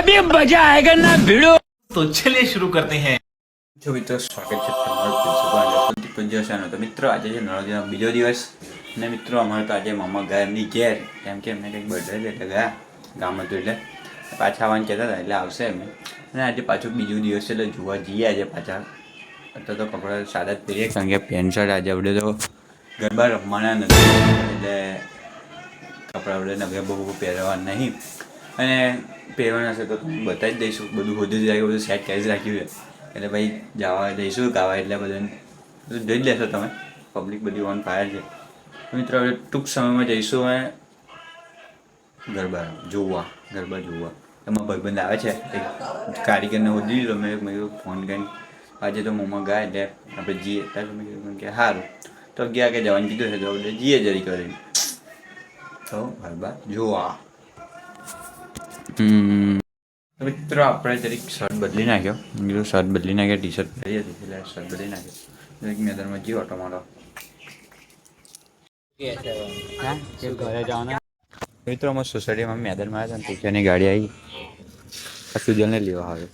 अभी मजा आएगा ना भिड़ो। तो चलिए शुरू करते हैं। જો મિત્રો સ્વાગત છે તમારું પંચોસાનો તો મિત્રો આજે છે નવરાત્રીનો બીજો દિવસ અને મિત્રો અમારે તો આજે મામા ગયા એમની ઘેર કેમ કે એમને કંઈક બર્થડે એટલે ગયા ગામ હતું એટલે પાછા આવવાનું કહેતા હતા એટલે આવશે એમ અને આજે પાછું બીજું દિવસ છે એટલે જોવા જઈએ આજે પાછા અત્યારે તો કપડાં સાદા જ પહેરીએ કારણ કે પેન્ટ શર્ટ આજે આપણે તો ગરબા રમવાના નથી એટલે કપડાં આપણે નવે બહુ પહેરવા નહીં અને પહેરવાના છે તો તમને બતાવી જ દઈશું બધું હોદું જ રાખ્યું બધું સેટ કરી જ રાખ્યું છે એટલે ભાઈ જવા જઈશું ગાવા એટલે બધાને જોઈ જ લેશો તમે પબ્લિક બધી ઓન ફાયર છે મિત્રો હવે ટૂંક સમયમાં જઈશું અને ગરબા જોવા એમાં ભાઈબંધ આવે છે એક કારીગરને હોદી દીધો મેં ફોન કરીને આજે તો મોમાં ગયા એટલે આપણે જઈએ ત્યારે મેં કીધું કે સારું તો ગયા કે જવાનું કીધું છે તો આપણે જઈએ જરી કરીને તો ગરબા જોવા મિત્રો આપણે જરીક શર્ટ બદલી નાખ્યો બીજું શર્ટ બદલી નાખ્યો ટી શર્ટ પહેરી હતી એટલે શર્ટ બદલી નાખ્યો જરીક મેદાનમાં જીવો ટમાટો મિત્રો અમારા સોસાયટીમાં મેદાનમાં આવ્યા હતા પૈસાની ગાડી આવી આ સુજલને લેવા આવે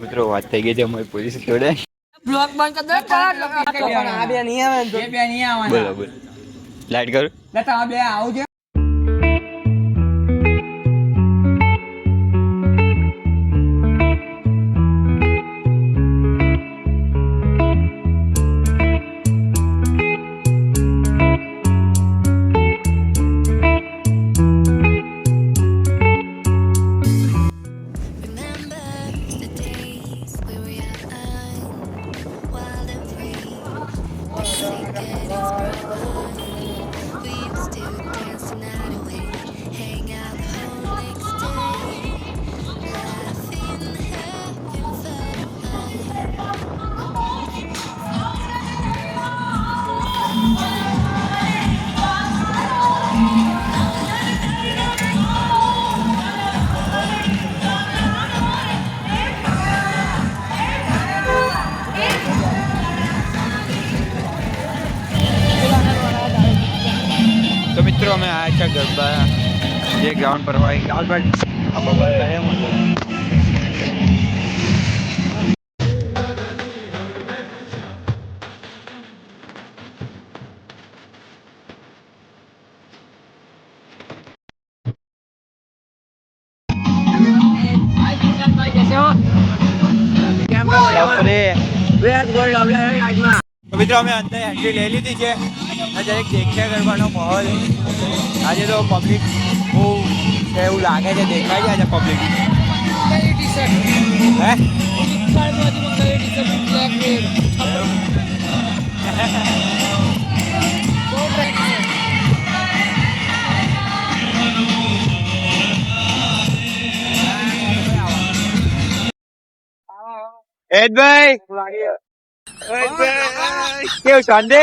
મિત્રો વાત થઈ ગઈ છે અમારી પોલીસ જોડે બ્લોક બંધ કર દો આ બે નહીં આવે બે નહીં આવવાના બરાબર લાઈટ કર તમે બે આવજો તો મિત્રો અમે આવ્યા છે ગરબા જે ગ્રાઉન્ડ પર હોય ગ્રાઉન્ડ પર મિત્રો અમે અંદર એન્ટ્રી લઈ લીધી છે દરેક દેખ્યા ગરબાનો માહોલ આજે તો પબ્લિક બહુ છે એવું લાગે છે દેખાય છે આજે પબ્લિક હે કેવું શાંતિ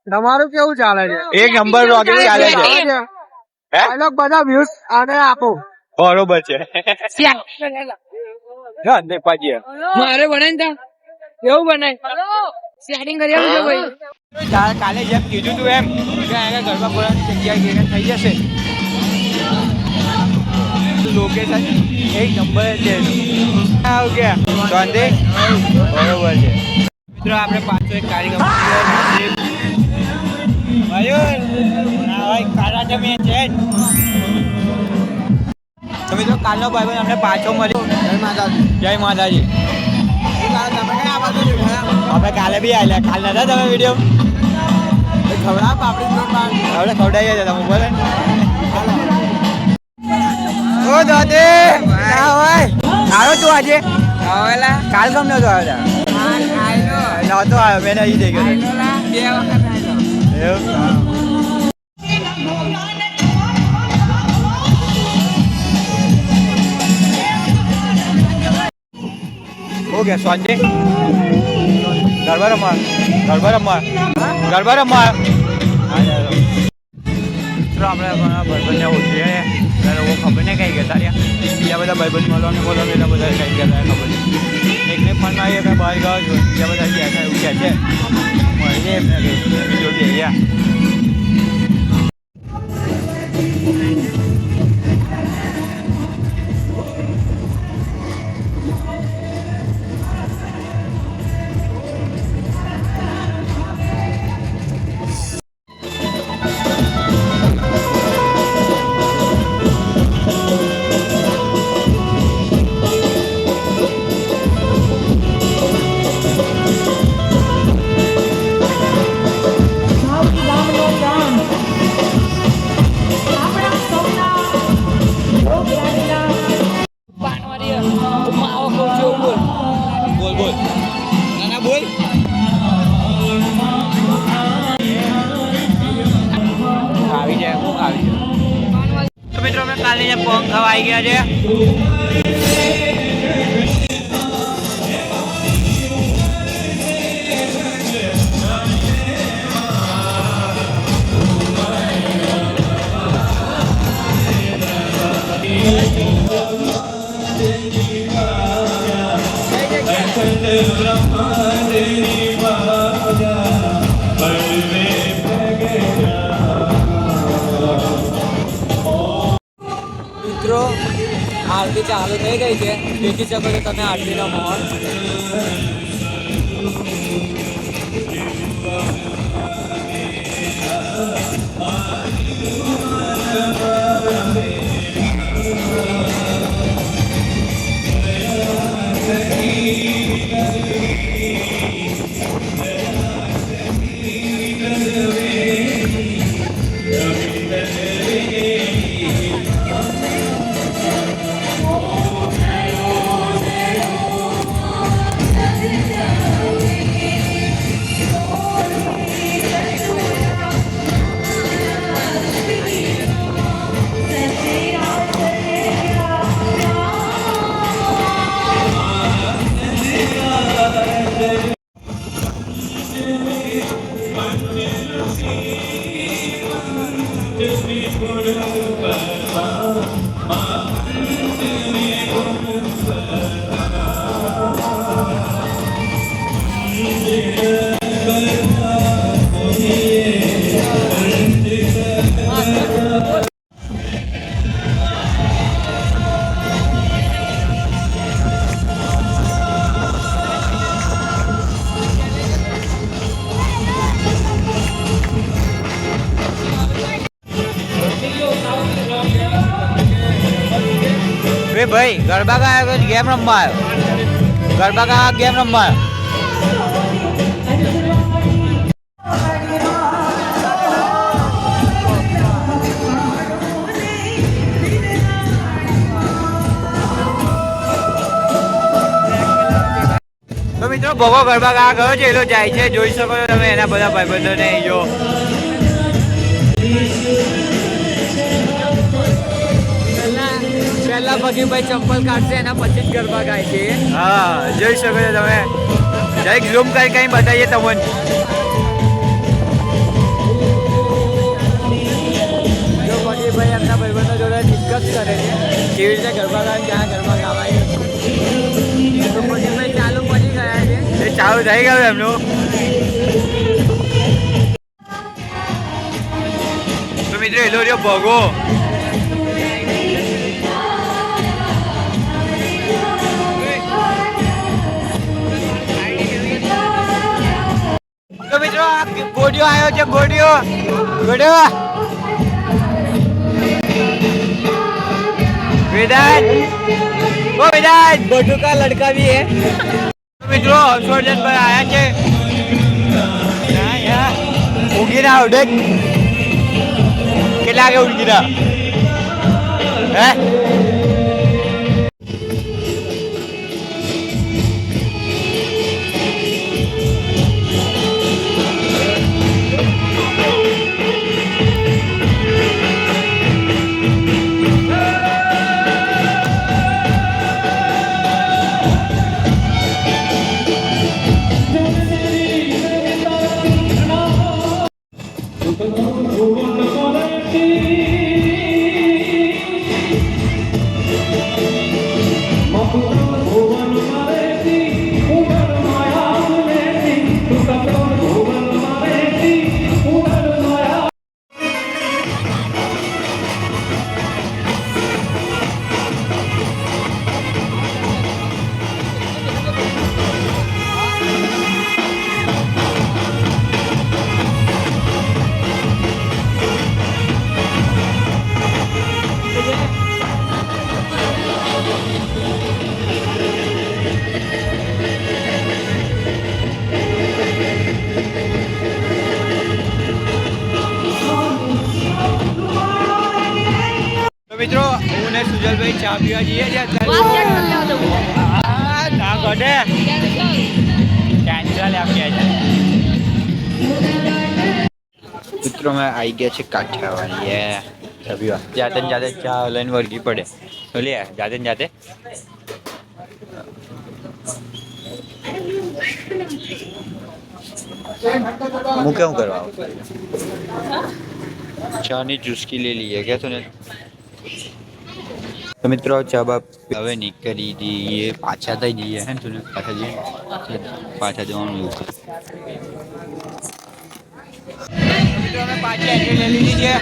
તમારું કેવું ચાલે છે એક નંબર બ્લોગિંગ ચાલે છે બધા વ્યૂઝ આને આપો બરોબર છે મારે બનાવી કેવું બનાય સેટિંગ કરી આપજો ભાઈ કાલે જેમ કીધું તું એમ કે આગળ ગરબા બોલાવાની જગ્યાએ થઈ જશે લોકેશન એક નંબર છે શાંતિ બરોબર છે મિત્રો આપણે પાછો એક કાર્યક્રમ તો મિત્રો કાલનો ભાઈ અમને પાછો મળ્યો જય માતાજી અમે કાલે બી આવેલા કાલ નતા તમે વિડીયો ખવડાવી છે તમે બોલે ઓ દાદે આવ્યો તું આજે કાલ ગમ નતો આવ્યો નતો આવ્યો મેં અહીં જઈ ગયો ઓકે સ્વાજે ગરબા રમવા મિત્રો આપણે ઘણા ભાઈબંધને ઓળખીએ ત્યારે ઓ ખબર નહીં કઈ ગયા ત્યાં બીજા બધા ભાઈબંધ મળવાનું એટલે બધા કઈ ગયા ખબર નહીં એકને ફોનમાં આવીએ કે બહાર ગયો છું બીજા બધા ગયા હતા એવું કહે છે મળીએ એમને કઈ જોડે ગયા બોલ બોલ નાના બોલ આવી જાય હું આવી જાય તો મિત્રો અમે કાલે પોંગ ખાવા આવી ગયા છે મિત્રો આરતી ચાલુ થઈ ગઈ છે દેખી શકો છો તમે આરતીનો માહોલ ભાઈ ગરબા ગાયા ગેમ રમવા આવ્યો ગરબા ગાયા ગેમ રમવા તો મિત્રો ભગો ગરબા ગાવા ગયો છે એલો જાય છે જોઈ શકો છો તમે એના બધા ભાઈબંધોને જો પહેલા ભાઈ ચંપલ કાઢશે એના પછી જ ગરબા ગાય છે હા જોઈ શકો છો તમે જરીક ઝૂમ કરી કઈ બતાવીએ તમને જો ભાઈ એમના ભાઈબંધો જોડે ડિસ્કસ કરે છે કેવી રીતે ગરબા ગાય ક્યાં ગરબા ગાવાય તો ભાઈ ચાલુ પડી ગયા છે એ ચાલુ થઈ ગયું એમનું તો મિત્રો એલો રહ્યો ભગો તો મિત્રો આ ગોડિયો આવ્યો છે ગોડિયો वेदांत वो वेदांत बटू का लड़का भी है મિત્રો હર્ષવર્ધન પર આયા છે ઉગીરા ઉડક કેટલા કે ઉગીરા હે મિત્રો હું ને સુજલભાઈ ચા પીવા જઈએ છીએ મિત્રો મેં આવી ગયા છે કાઠિયાવાડી જાતે ને જાતે ચા લઈને વળગી પડે તો લે જાતે ને જાતે હું કેમ કરવા ચાની ચુસ્કી લઈ લઈએ क्या तूने तो मित्रों चા બાપ હવે નીકળી જઈએ પાછા થઈ જઈએ હે તું પાછા જવાનું મિત્રો અમે પાછી એન્ટ્રી લઈ લીધી છે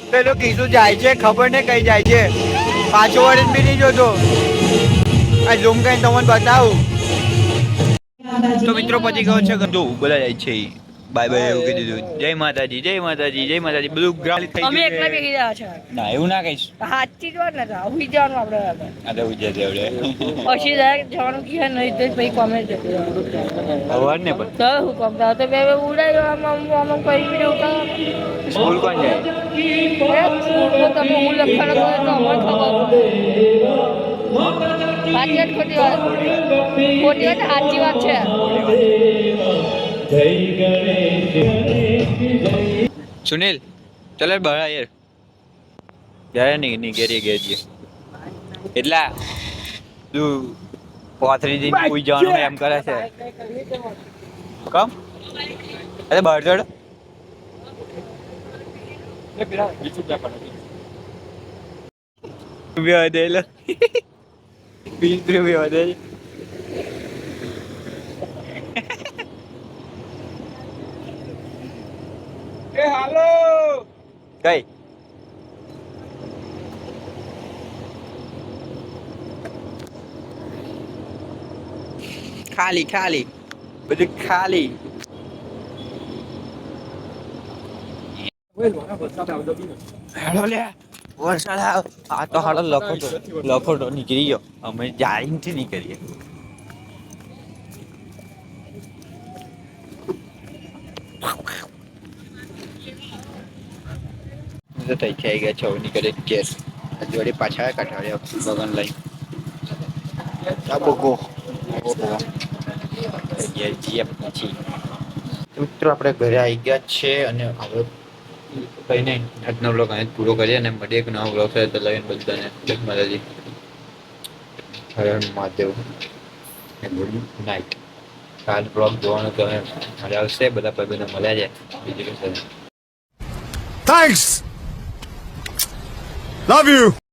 પેલો કીધું જાય છે ખબર ને કઈ જાય છે પાછો વળીને બી નહીં જોતો આ ઝૂમ કરીને તમને બતાવું તો મિત્રો પછી ગયો છે ગંદુ બોલા જાય છે બાય બાય એવું કહી દીધું જય માતાજી જય માતાજી જય માતાજી બધું ગ્રાઉન્ડ થઈ અમે એકલા ભેગી રહ્યા છે ના એવું ના કહીશ સાચી જ વાત નથી ઉઈ જવાનું આપણે આ તો ઉજ્યા છે આપણે પછી જવાનું કે નહીં તો પછી કોમે અવાર ને પણ તો હું કોમ તો બે ઉડાયો આમ કરી વિડિયો સ્કૂલ કોણ જાય તમે હું લખવાનો તો અમને ખબર સાચી વાત ખોટી વાત સાચી વાત છે સુનિલ ચાલ બહાર યાર જ્યારે નહીં ઘેરી ગયા છીએ એટલા તું પોથરી જઈને કોઈ જવાનું એમ કરે છે કમ અરે બહાર ચડ વધેલો 20 રૂપિયા વધે કઈ ખાલી ખાલી બધું ખાલી હેલો લે વરસાદ આ તો હાલો લખોટો નીકળી ગયો અમે જાણીથી નીકળીએ થઈ ગયા છે નીકળે ગેસ જોડે પાછા કાઢાડ્યા બગન લઈ પછી મિત્રો આપણે ઘરે આવી ગયા છે અને હવે કઈ નહીં આજનો બ્લોગ અહીં પૂરો કરીએ અને મળીએ એક નવો બ્લોગ છે તો લઈને બધાને જય માતાજી હર હર મહાદેવ ગુડ નાઇટ કાલ બ્લોગ જોવાનું તો મજા આવશે બધા ભાઈબંધો મળ્યા છે બીજું કઈ Thanks. Love you.